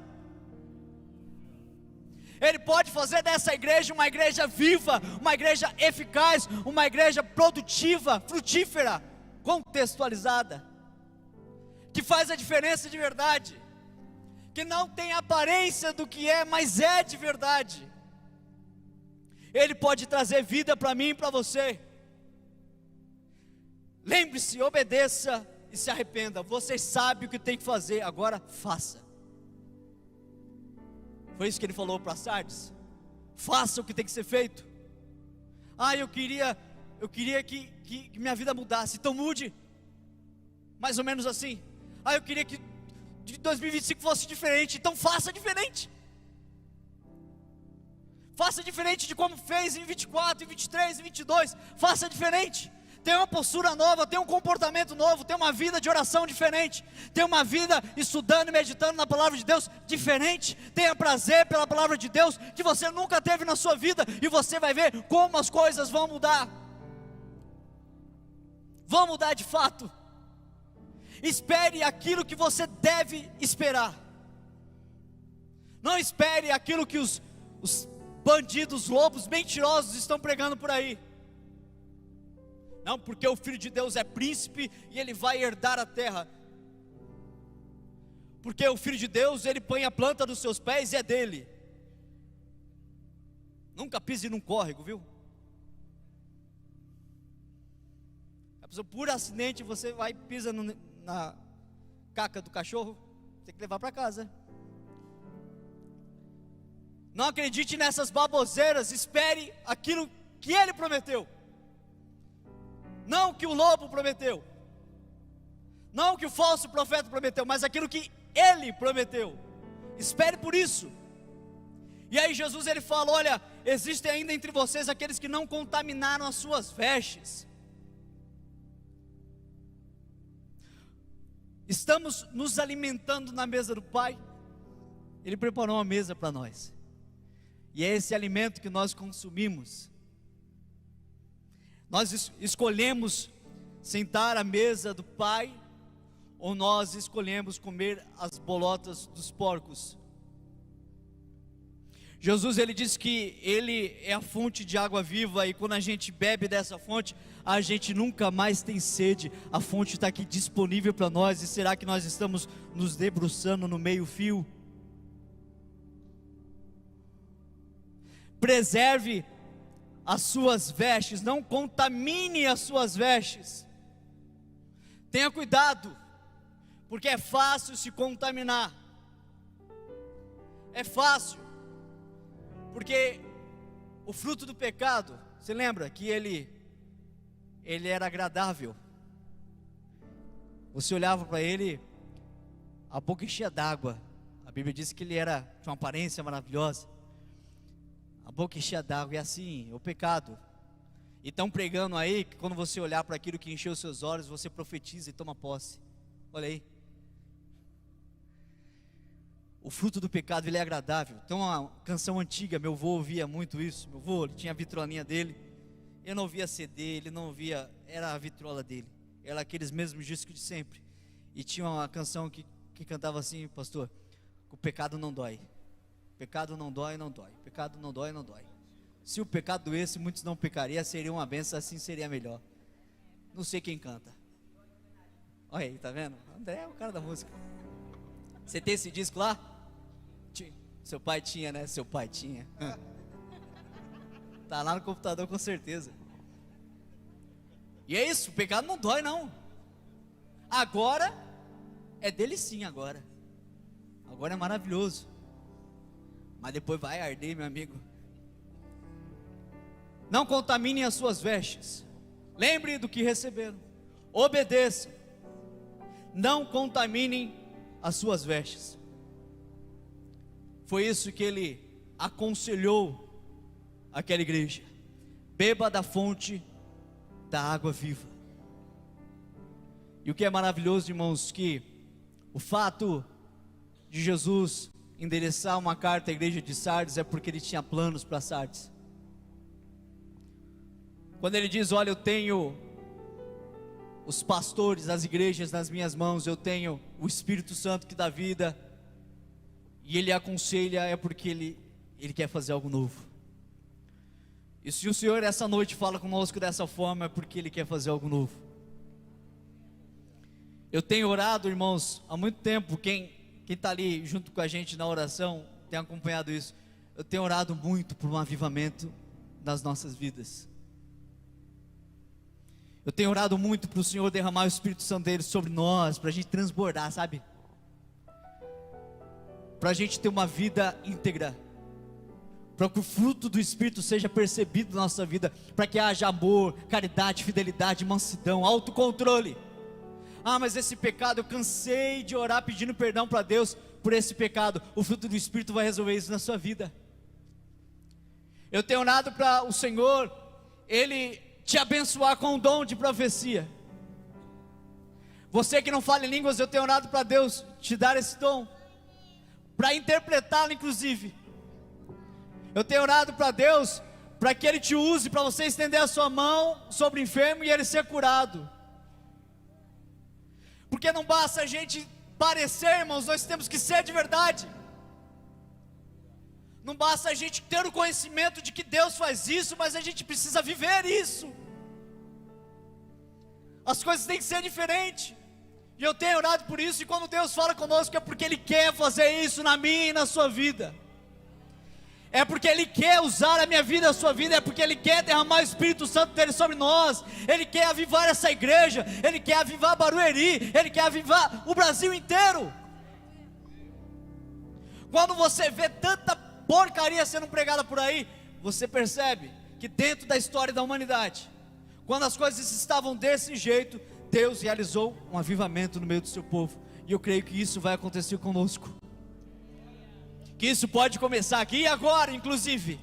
Ele pode fazer dessa igreja uma igreja viva, uma igreja eficaz, uma igreja produtiva, frutífera, contextualizada, que faz a diferença de verdade, que não tem aparência do que é, mas é de verdade. Ele pode trazer vida para mim e para você. Lembre-se, obedeça e se arrependa. Você sabe o que tem que fazer, agora faça. Foi isso que ele falou para Sardes: faça o que tem que ser feito. Eu queria que minha vida mudasse, então mude. Mais ou menos assim. Eu queria que de 2025 fosse diferente. Então faça diferente. Faça diferente de como fez em 24, em 23, em 22. Faça diferente. Tenha uma postura nova, tenha um comportamento novo, tenha uma vida de oração diferente, tenha uma vida estudando e meditando na palavra de Deus diferente. Tenha prazer pela palavra de Deus que você nunca teve na sua vida, e você vai ver como as coisas vão mudar. Vão mudar de fato. Espere aquilo que você deve esperar. Não espere aquilo que os bandidos, lobos, mentirosos estão pregando por aí. Não, porque o Filho de Deus é príncipe e ele vai herdar a terra. Porque o Filho de Deus, ele põe a planta dos seus pés e é dele. Nunca pise num córrego, viu? A pessoa, por acidente, você vai e pisa na caca do cachorro, tem que levar para casa. Não acredite nessas baboseiras, espere aquilo que ele prometeu. Não que o lobo prometeu, não que o falso profeta prometeu, mas aquilo que ele prometeu. Espere por isso. E aí Jesus ele fala: olha, existem ainda entre vocês aqueles que não contaminaram as suas vestes. Estamos nos alimentando na mesa do Pai. Ele preparou uma mesa para nós, e é esse alimento que nós consumimos. Nós escolhemos sentar à mesa do Pai, ou nós escolhemos comer as bolotas dos porcos. Jesus ele disse que ele é a fonte de água viva, e quando a gente bebe dessa fonte, a gente nunca mais tem sede. A fonte está aqui disponível para nós. E será que nós estamos nos debruçando no meio fio? Preserve as suas vestes, não contamine as suas vestes. Tenha cuidado, porque é fácil se contaminar. É fácil, porque o fruto do pecado, você lembra que ele era agradável. Você olhava para ele, a boca enchia d'água. A Bíblia diz que ele tinha uma aparência maravilhosa. A boca enchia d'água, e assim, o pecado. E estão pregando aí que quando você olhar para aquilo que encheu os seus olhos, você profetiza e toma posse. Olha aí. O fruto do pecado, ele é agradável. Então uma canção antiga, meu avô ouvia muito isso. Meu avô, ele tinha a vitrolinha dele. Ele não ouvia CD, ele não ouvia, era a vitrola dele. Era aqueles mesmos discos de sempre. E tinha uma canção que cantava assim: pastor, o pecado não dói. Pecado não dói, não dói. Pecado não dói, não dói. Se o pecado doesse, muitos não pecariam, seria uma benção, assim seria melhor. Não sei quem canta. Olha aí, tá vendo? André é o cara da música. Você tem esse disco lá? Seu pai tinha, né? Seu pai tinha. Tá lá no computador com certeza. E é isso, o pecado não dói não. Agora, é dele sim agora. Agora é maravilhoso. Mas depois vai arder, meu amigo. Não contaminem as suas vestes. Lembre do que receberam. Obedeçam. Não contaminem as suas vestes. Foi isso que ele aconselhou aquela igreja: beba da fonte da água viva. E o que é maravilhoso, irmãos, que o fato de Jesus endereçar uma carta à igreja de Sardes é porque ele tinha planos para Sardes. Quando ele diz: olha, eu tenho os pastores das igrejas nas minhas mãos, eu tenho o Espírito Santo que dá vida, e ele aconselha, é porque ele quer fazer algo novo. E se o Senhor essa noite fala conosco dessa forma, é porque ele quer fazer algo novo. Eu tenho orado, irmãos, há muito tempo. Quem está ali junto com a gente na oração tem acompanhado isso. Eu tenho orado muito por um avivamento nas nossas vidas. Eu tenho orado muito para o Senhor derramar o Espírito Santo dele sobre nós, para a gente transbordar, sabe? Para a gente ter uma vida íntegra, para que o fruto do Espírito seja percebido na nossa vida, para que haja amor, caridade, fidelidade, mansidão, autocontrole. mas esse pecado, eu cansei de orar pedindo perdão para Deus por esse pecado. O fruto do Espírito vai resolver isso na sua vida. Eu tenho orado para o Senhor, Ele te abençoar com o dom de profecia. Você que não fala em línguas, eu tenho orado para Deus te dar esse dom, para interpretá-lo inclusive. Eu tenho orado para Deus, para que Ele te use, para você estender a sua mão sobre o enfermo e ele ser curado. Porque não basta a gente parecer, irmãos, nós temos que ser de verdade. Não basta a gente ter o conhecimento de que Deus faz isso, mas a gente precisa viver isso. As coisas têm que ser diferentes. E eu tenho orado por isso, e quando Deus fala conosco é porque Ele quer fazer isso na minha e na sua vida. É porque Ele quer usar a minha vida e a sua vida, é porque Ele quer derramar o Espírito Santo dEle sobre nós. Ele quer avivar essa igreja, Ele quer avivar Barueri, Ele quer avivar o Brasil inteiro. Quando você vê tanta porcaria sendo pregada por aí, você percebe que dentro da história da humanidade, quando as coisas estavam desse jeito, Deus realizou um avivamento no meio do seu povo. E eu creio que isso vai acontecer conosco, que isso pode começar aqui e agora, inclusive.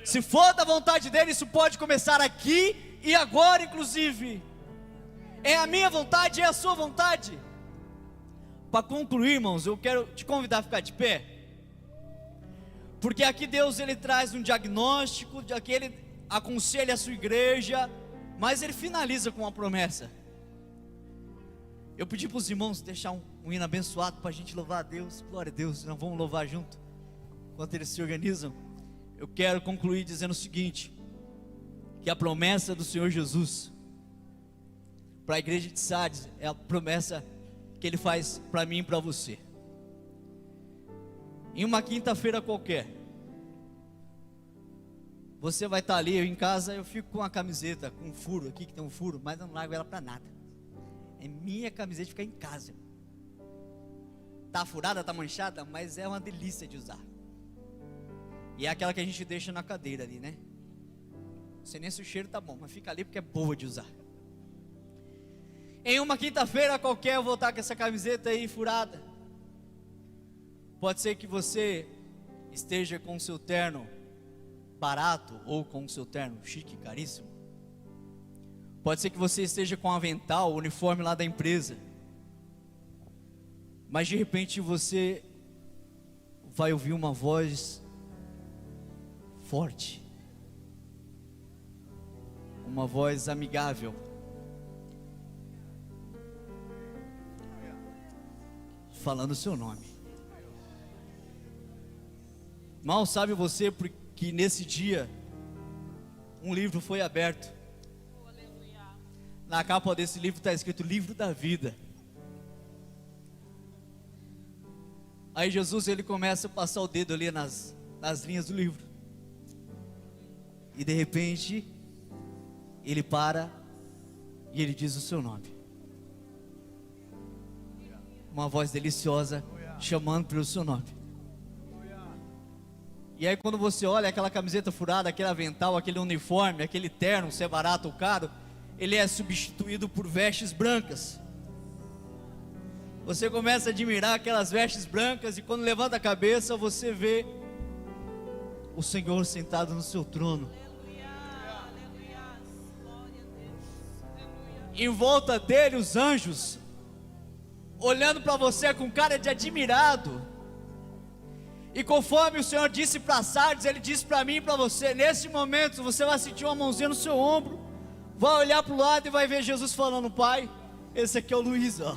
Se for da vontade dEle, isso pode começar aqui e agora, inclusive. É a minha vontade, é a sua vontade. Para concluir, irmãos, eu quero te convidar a ficar de pé, porque aqui Deus, Ele traz um diagnóstico, aqui Ele aconselha a sua igreja, mas Ele finaliza com uma promessa. Eu pedi para os irmãos deixar um hino abençoado para a gente louvar a Deus. Glória a Deus, nós vamos louvar junto, enquanto eles se organizam. Eu quero concluir dizendo o seguinte, que a promessa do Senhor Jesus para a igreja de Sardes é a promessa que Ele faz para mim e para você. Em uma quinta-feira qualquer, você vai estar ali, eu em casa, eu fico com a camiseta, com um furo aqui, que tem um furo, mas eu não largo ela para nada. É minha camiseta de ficar em casa. Tá furada, tá manchada, mas é uma delícia de usar. E é aquela que a gente deixa na cadeira ali, né? Não sei nem se o cheiro tá bom, mas fica ali porque é boa de usar. Em uma quinta-feira qualquer, eu vou estar com essa camiseta aí furada. Pode ser que você esteja com o seu terno barato, ou com o seu terno chique, caríssimo. Pode ser que você esteja com um avental, o uniforme lá da empresa, mas de repente você vai ouvir uma voz forte, uma voz amigável, falando o seu nome. Mal sabe você porque nesse dia um livro foi aberto. Na capa desse livro está escrito Livro da Vida. Aí Jesus, Ele começa a passar o dedo ali nas linhas do livro, e de repente Ele para e Ele diz o seu nome. Uma voz deliciosa chamando pelo seu nome. E aí quando você olha aquela camiseta furada, aquele avental, aquele uniforme, aquele terno, se é barato ou caro, ele é substituído por vestes brancas. Você começa a admirar aquelas vestes brancas, e quando levanta a cabeça, você vê o Senhor sentado no seu trono. Em volta dele os anjos, olhando para você com cara de admirado. E conforme o Senhor disse para Sardes, Ele disse para mim e para você, nesse momento você vai sentir uma mãozinha no seu ombro, vai olhar para o lado e vai ver Jesus falando: Pai, esse aqui é o Luiz, ó.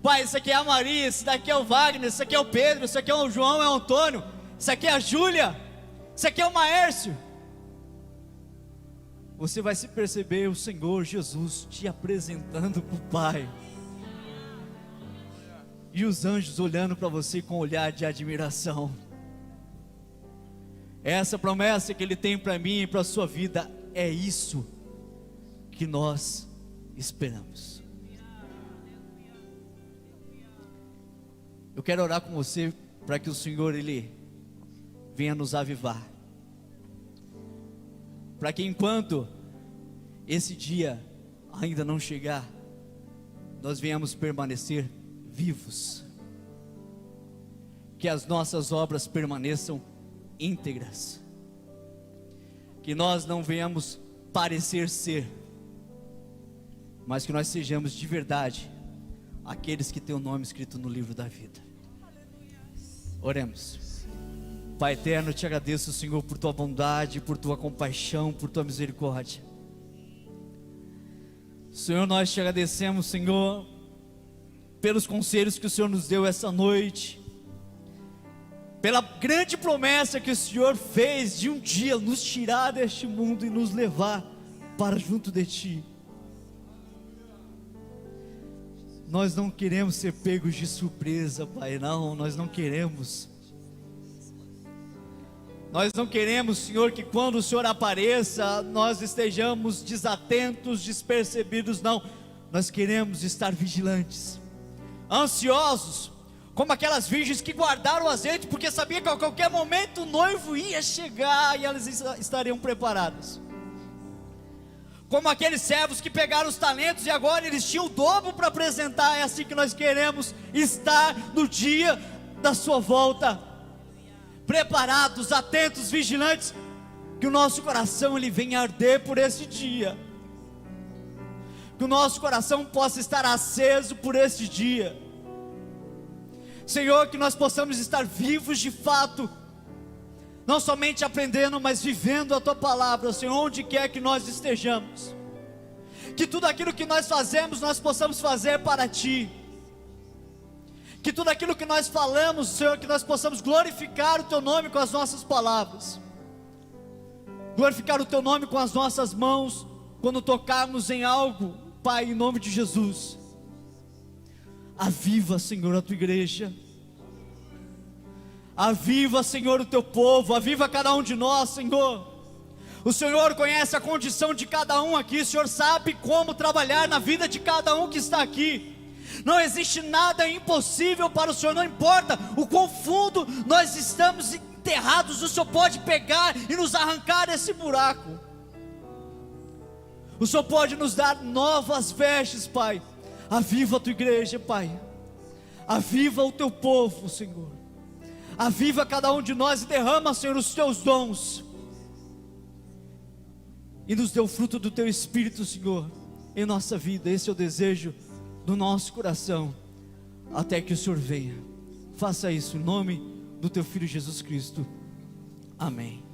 Pai, esse aqui é a Maria, esse daqui é o Wagner, esse aqui é o Pedro, esse aqui é o João, é o Antônio, esse aqui é a Júlia, esse aqui é o Maércio. Você vai se perceber o Senhor Jesus te apresentando para o Pai, e os anjos olhando para você com um olhar de admiração. Essa promessa que Ele tem para mim e para a sua vida, é isso que nós esperamos. Eu quero orar com você para que o Senhor, Ele venha nos avivar, para que enquanto esse dia ainda não chegar, nós venhamos permanecer vivos, que as nossas obras permaneçam íntegras, que nós não venhamos parecer ser, mas que nós sejamos de verdade aqueles que têm o nome escrito no livro da vida. Oremos. Pai eterno, eu te agradeço, Senhor, por tua bondade, por tua compaixão, por tua misericórdia. Senhor, nós te agradecemos, Senhor, pelos conselhos que o Senhor nos deu essa noite, pela grande promessa que o Senhor fez de um dia nos tirar deste mundo e nos levar para junto de Ti. Nós não queremos ser pegos de surpresa, Pai, nós não queremos. Nós não queremos, Senhor, que quando o Senhor apareça, nós estejamos desatentos, despercebidos, não. Nós queremos estar vigilantes, ansiosos, como aquelas virgens que guardaram o azeite, porque sabia que a qualquer momento o noivo ia chegar e elas estariam preparadas. Como aqueles servos que pegaram os talentos e agora eles tinham o dobro para apresentar. É assim que nós queremos estar no dia da sua volta, preparados, atentos, vigilantes, que o nosso coração ele venha arder por esse dia, que o nosso coração possa estar aceso por esse dia, Senhor, que nós possamos estar vivos de fato, não somente aprendendo, mas vivendo a Tua palavra, Senhor, onde quer que nós estejamos, que tudo aquilo que nós fazemos, nós possamos fazer para Ti, que tudo aquilo que nós falamos, Senhor, que nós possamos glorificar o Teu nome com as nossas palavras, glorificar o Teu nome com as nossas mãos, quando tocarmos em algo, Pai, em nome de Jesus. Aviva, Senhor, a Tua igreja, aviva, Senhor, o Teu povo, aviva cada um de nós, Senhor. O Senhor conhece a condição de cada um aqui, o Senhor sabe como trabalhar na vida de cada um que está aqui. Não existe nada impossível para o Senhor, não importa o quão fundo nós estamos enterrados, o Senhor pode pegar e nos arrancar desse buraco. O Senhor pode nos dar novas vestes, Pai. Aviva a Tua igreja, Pai, aviva o Teu povo, Senhor, aviva cada um de nós e derrama, Senhor, os Teus dons, e nos dê o fruto do Teu Espírito, Senhor, em nossa vida. Esse é o desejo do nosso coração, até que o Senhor venha. Faça isso em nome do Teu Filho Jesus Cristo, amém.